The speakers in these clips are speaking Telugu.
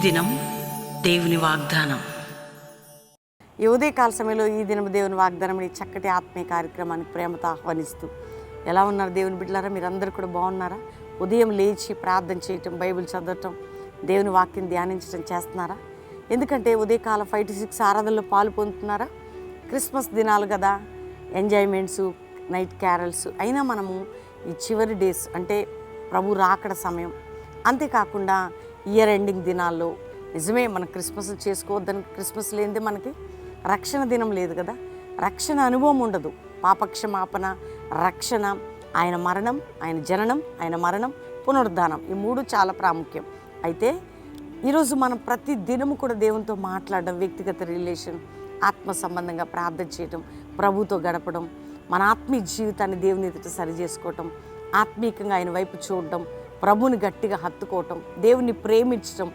దినం దేవుని వాగ్దానం. ఈ ఉదయకాల సమయంలో ఈ దినం దేవుని వాగ్దానం ఈ చక్కటి ఆత్మీయ కార్యక్రమానికి ప్రేమతో ఆహ్వానిస్తూ, ఎలా ఉన్నారు దేవుని బిడ్డలారా? మీరందరూ కూడా బాగున్నారా? ఉదయం లేచి ప్రార్థన చేయటం, బైబిల్ చదవటం, దేవుని వాక్యం ధ్యానించడం చేస్తున్నారా? ఎందుకంటే ఉదయకాల 5 to 6 ఆరాధనలో పాలు పొందుతున్నారా? క్రిస్మస్ దినాలు కదా, ఎంజాయ్మెంట్స్, నైట్ క్యారల్స్ అయినా మనము ఈ చివరి డేస్ అంటే ప్రభు రాకడ సమయం, అంతేకాకుండా ఇయర్ ఎండింగ్ దినాల్లో నిజమే మనం క్రిస్మస్ చేసుకోవద్దని, క్రిస్మస్ లేనిదే మనకి రక్షణ దినం లేదు కదా, రక్షణ అనుభవం ఉండదు. పాపక్షమాపణ, రక్షణ, ఆయన మరణం, ఆయన జననం, ఆయన మరణం, పునరుద్ధానం, ఈ 3 చాలా ప్రాముఖ్యం. అయితే ఈరోజు మనం ప్రతి దినము కూడా దేవునితో మాట్లాడడం, వ్యక్తిగత రిలేషన్, ఆత్మ సంబంధంగా ప్రార్థన చేయటం, ప్రభుతో గడపడం, మన ఆత్మీయ జీవితాన్ని దేవుని ఎదుట సరి చేసుకోవటం, ఆత్మీయంగా ఆయన వైపు చూడడం, ప్రభుని గట్టిగా హత్తుకోవటం, దేవుని ప్రేమించటం,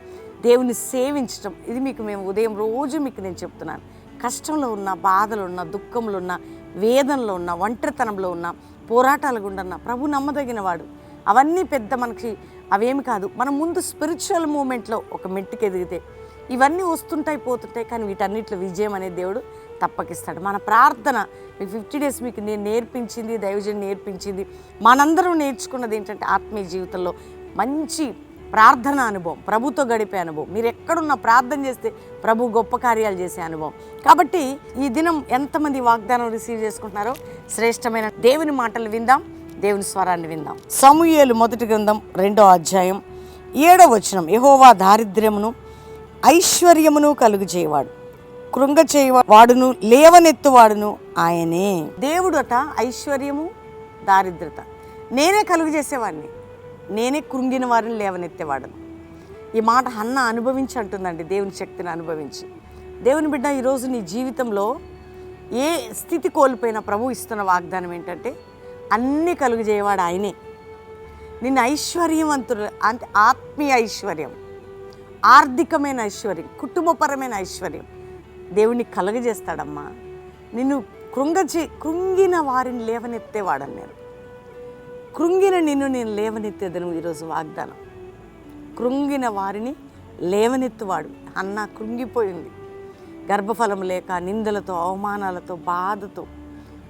దేవుని సేవించటం, ఇది మీకు మేము ఉదయం రోజు మీకు నేను చెప్తున్నాను. కష్టంలో ఉన్న, బాధలు ఉన్న, దుఃఖంలో ఉన్న, వేదనలో ఉన్న, ఒంటరితనంలో ఉన్న, పోరాటాలు గుండా ఉన్న ప్రభు నమ్మదగిన వాడు. అవన్నీ పెద్ద మనకి అవేమి కాదు. మనం ముందు స్పిరిచువల్ మూమెంట్లో ఒక మెట్టుకు ఎదిగితే ఇవన్నీ వస్తుంటాయి, పోతుంటాయి, కానీ వీటన్నిటిలో విజయం అనే దేవుడు తప్పకిస్తాడు. మన ప్రార్థన మీకు 50 days మీకు నేను నేర్పించింది, దైవజన్ నేర్పించింది, మనందరం నేర్చుకున్నది ఏంటంటే ఆత్మీయ జీవితంలో మంచి ప్రార్థన అనుభవం, ప్రభుతో గడిపే అనుభవం. మీరు ఎక్కడున్నా ప్రార్థన చేస్తే ప్రభు గొప్ప కార్యాలు చేసే అనుభవం. కాబట్టి ఈ దినం ఎంతమంది వాగ్దానం రిసీవ్ చేసుకుంటున్నారో శ్రేష్టమైన దేవుని మాటలు విందాం, దేవుని స్వరాన్ని విందాం. సమూయేలు మొదటి గ్రంథం 2వ అధ్యాయం 7వ వచనం. యెహోవా దారిద్ర్యమును ఐశ్వర్యమును కలుగు చేయవాడు, కృంగ చేయవాడును లేవనెత్తువాడును ఆయనే. దేవుడట ఐశ్వర్యము, దారిద్రత నేనే కలుగు చేసేవాడిని, నేనే కృంగిన వారిని లేవనెత్తేవాడను. ఈ మాట హన్న అనుభవించి అంటుందండి, దేవుని శక్తిని అనుభవించి. దేవుని బిడ్డ, ఈరోజు నీ జీవితంలో ఏ స్థితి కోల్పోయినా ప్రభు ఇస్తున్న వాగ్దానం ఏంటంటే అన్నీ కలుగు చేయవాడు ఆయనే. నిన్ను ఐశ్వర్యవంతులు అంటే ఆత్మీయ ఐశ్వర్యం, ఆర్థికమైన ఐశ్వర్యం, కుటుంబపరమైన ఐశ్వర్యం దేవుడిని కలుగజేస్తాడమ్మా. నిన్ను కృంగిన వారిని లేవనెత్తేవాడని నేను, కృంగిన నిన్ను నేను లేవనెత్తేదను ఈరోజు వాగ్దానం. కృంగిన వారిని లేవనెత్తువాడు. అన్న కృంగిపోయింది, గర్భఫలం లేక, నిందలతో, అవమానాలతో, బాధతో.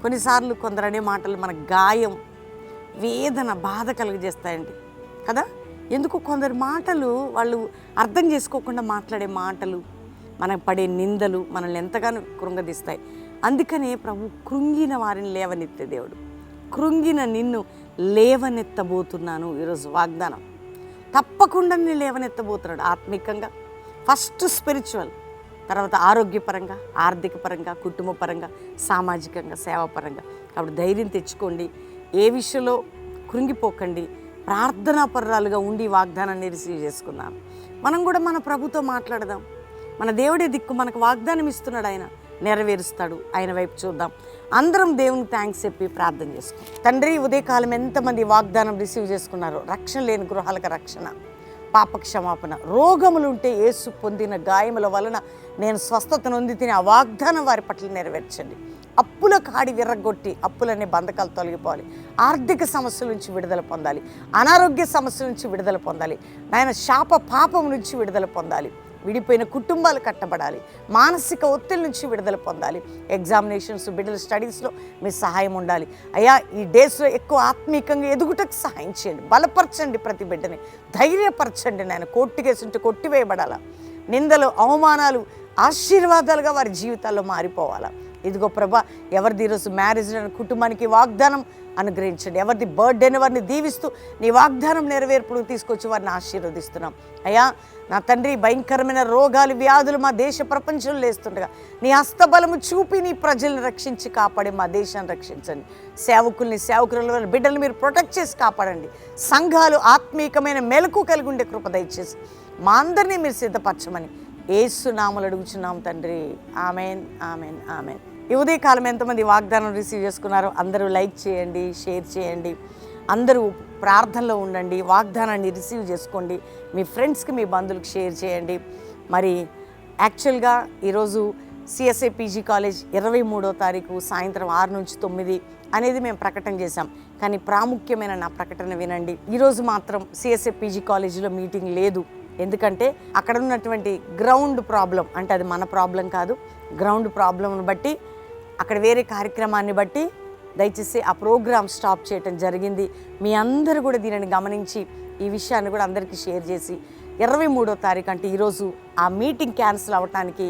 కొన్నిసార్లు కొందరనే మాటలు మన గాయం, వేదన, బాధ కలుగజేస్తాయండి కదా. ఎందుకు కొందరు మాటలు వాళ్ళు అర్థం చేసుకోకుండా మాట్లాడే మాటలు, మనకు పడే నిందలు మనల్ని ఎంతగానో కృంగదీస్తాయి. అందుకనే ప్రభు కృంగిన వారిని లేవనెత్తే దేవుడు. కృంగిన నిన్ను లేవనెత్తబోతున్నాను ఈరోజు వాగ్దానం. తప్పకుండా నేను లేవనెత్తబోతున్నాడు ఆత్మికంగా. ఫస్ట్ స్పిరిచువల్, తర్వాత ఆరోగ్యపరంగా, ఆర్థిక పరంగా, కుటుంబ పరంగా, సామాజికంగా, సేవాపరంగా. కాబట్టి ధైర్యం తెచ్చుకోండి, ఏ విషయంలో కృంగిపోకండి, ప్రార్థనా పరురాలుగా ఉండి వాగ్దానాన్ని రిసీవ్ చేసుకున్నాం. మనం కూడా మన ప్రభుతో మాట్లాడదాం. మన దేవుడే దిక్కు, మనకు వాగ్దానం ఇస్తున్నాడు, ఆయన నెరవేరుస్తాడు. ఆయన వైపు చూద్దాం. అందరం దేవునికి థ్యాంక్స్ చెప్పి ప్రార్థన చేసుకుందాం. తండ్రి, ఉదయకాలం ఎంతమంది వాగ్దానం రిసీవ్ చేసుకున్నారో, రక్షణ లేని గృహాలకు రక్షణ, పాపక్షమాపణ, రోగములుంటే యేసు పొందిన గాయముల వలన నేను స్వస్థత నొంది తిని ఆ వాగ్దానం వారి పట్ల నెరవేర్చండి. అప్పుల కాడి విర్రగొట్టి అప్పులనే బంధకాలు తొలగిపోవాలి. ఆర్థిక సమస్యల నుంచి విడుదల పొందాలి, అనారోగ్య సమస్యల నుంచి విడుదల పొందాలి, నాయన శాప పాపం నుంచి విడుదల పొందాలి, విడిపోయిన కుటుంబాలు కట్టబడాలి, మానసిక ఒత్తిడి నుంచి విడుదల పొందాలి, ఎగ్జామినేషన్స్, బిడ్డల స్టడీస్లో మీ సహాయం ఉండాలి. అయ్యా, ఈ డేస్లో ఎక్కువ ఆత్మీయంగా ఎదుగుటకు సహాయం చేయండి, బలపరచండి, ప్రతి బిడ్డని ధైర్యపరచండి. నాయన కోర్టు కేసుంటే కొట్టివేయబడాలా, నిందలు, అవమానాలు ఆశీర్వాదాలుగా వారి జీవితాల్లో మారిపోవాలా. ఇదిగో ప్రభా, ఎవరిది ఈరోజు మ్యారేజ్ కుటుంబానికి వాగ్దానం అనుగ్రహించండి. ఎవరిది బర్త్డేని వారిని దీవిస్తూ నీ వాగ్దానం నెరవేర్పును తీసుకొచ్చి వారిని ఆశీర్వదిస్తున్నాం. అయ్యా నా తండ్రి, భయంకరమైన రోగాలు, వ్యాధులు మా దేశ ప్రపంచంలో లేస్తుండగా నీ హస్తబలము చూపి నీ ప్రజల్ని రక్షించి కాపాడి మా దేశాన్ని రక్షించండి. సేవకుల్ని, సేవకుల బిడ్డల్ని మీరు ప్రొటెక్ట్ చేసి కాపాడండి. సంఘాలు ఆత్మీయమైన మెలకు కలిగి ఉండే కృప దయచేసి మా అందరినీ మీరు సిద్ధపరచమని యేసు నామములో అడుగుచున్నాం తండ్రి. Amen, amen, amen. ఈ ఉదయకాలం ఎంతమంది వాగ్దానం రిసీవ్ చేసుకున్నారో అందరూ లైక్ చేయండి, షేర్ చేయండి, అందరూ ప్రార్థనలో ఉండండి, వాగ్దానాన్ని రిసీవ్ చేసుకోండి, మీ ఫ్రెండ్స్కి, మీ బంధువులకు షేర్ చేయండి. మరి యాక్చువల్గా ఈరోజు సిఎస్ఐ పీజీ కాలేజ్ 23వ తారీఖు సాయంత్రం 6 నుంచి 9 అనేది మేము ప్రకటన చేశాం. కానీ ప్రాముఖ్యమైన నా ప్రకటన వినండి. ఈరోజు మాత్రం సిఎస్ఐ పీజీ కాలేజీలో మీటింగ్ లేదు. ఎందుకంటే అక్కడ ఉన్నటువంటి గ్రౌండ్ ప్రాబ్లం, అంటే అది మన ప్రాబ్లం కాదు, గ్రౌండ్ ప్రాబ్లంను బట్టి అక్కడ వేరే కార్యక్రమాన్ని బట్టి దయచేసి ఆ ప్రోగ్రామ్ స్టాప్ చేయటం జరిగింది. మీ అందరూ కూడా దీనిని గమనించి ఈ విషయాన్ని కూడా అందరికీ షేర్ చేసి 23వ తారీఖు అంటే ఈరోజు ఆ మీటింగ్ క్యాన్సిల్ అవ్వటానికి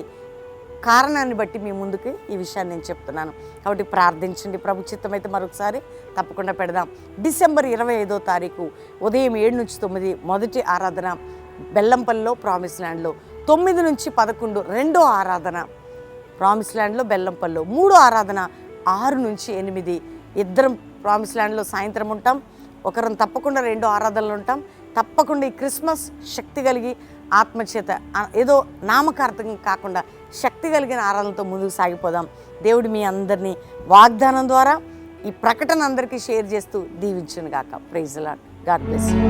కారణాన్ని బట్టి మీ ముందుకి ఈ విషయాన్ని నేను చెప్తున్నాను. కాబట్టి ప్రార్థించండి. ప్రభు చిత్తం అయితే మరొకసారి తప్పకుండా పెడదాం. డిసెంబర్ 25వ తారీఖు ఉదయం 7 నుంచి 9 మొదటి ఆరాధన బెల్లంపల్లిలో ప్రామిస్ ల్యాండ్లో, 9 నుంచి 11 రెండో ఆరాధన ప్రామిస్ ల్యాండ్లో బెల్లంపల్లిలో, 3వ ఆరాధన 6 నుంచి 8. ఇద్దరం ప్రామిస్ ల్యాండ్లో సాయంత్రం ఉంటాం, ఒకరం తప్పకుండా రెండో ఆరాధనలు ఉంటాం. తప్పకుండా ఈ క్రిస్మస్ శక్తి కలిగి ఆత్మచేత ఏదో నామకార్థం కాకుండా శక్తి కలిగిన ఆరాధనతో ముందుకు సాగిపోదాం. దేవుడు మీ అందరినీ వాగ్దానం ద్వారా ఈ ప్రకటన అందరికీ షేర్ చేస్తూ దీవించును గాక. Praise the Lord. God bless you.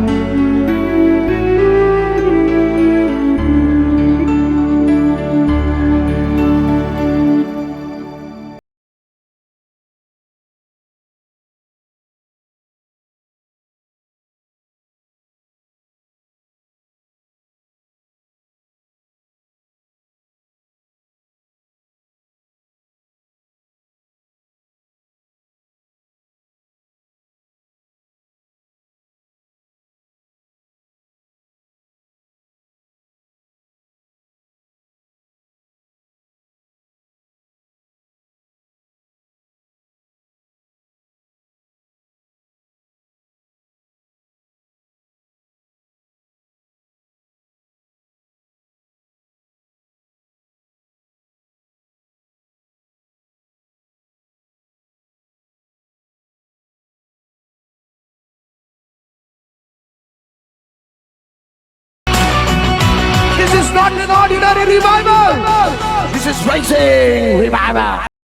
This is not an ordinary revival. This is rising revival.